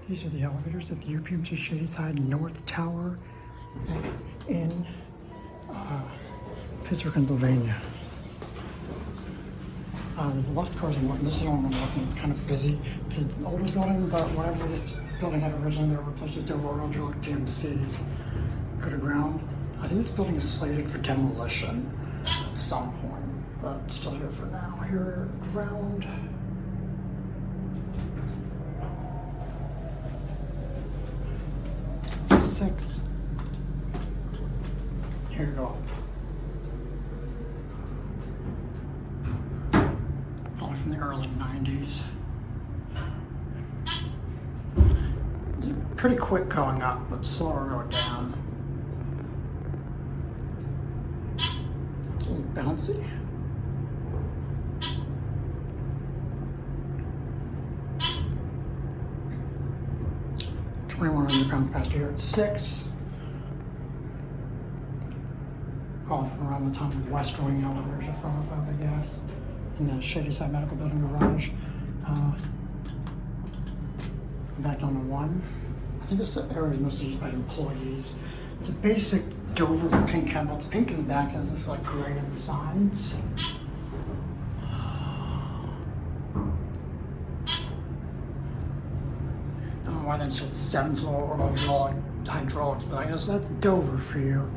These are the elevators at the UPMC Shadyside North Tower in Pittsburgh, Pennsylvania. The left car's working. This is the only one working. It's kind of busy. It's an older building, but whatever this building had originally, they were replaced with Oildraulic DMCs. Go to ground. I think this building is slated for demolition at some point, but it's still here for now. Here, ground. Six. Here you go. Probably from the early 90s. Pretty quick going up, but slower going down. It's a little bouncy. £2,100 capacity here at 6. Probably from around the time of West Wing elevators are from, I would guess, in the Shadyside Medical Building garage. Back down to 1. I think this area is mostly used by employees. It's a basic Dover pink handle. It's pink in the back, has this like gray on the sides. Why then so 7th floor or hydraulics, but I guess that's Dover for you.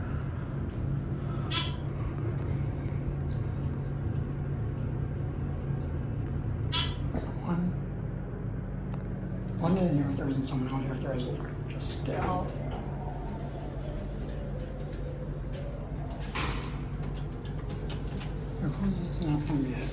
One in here if there isn't someone out here. If there is, we'll just get out. Here closes, and that's gonna be it.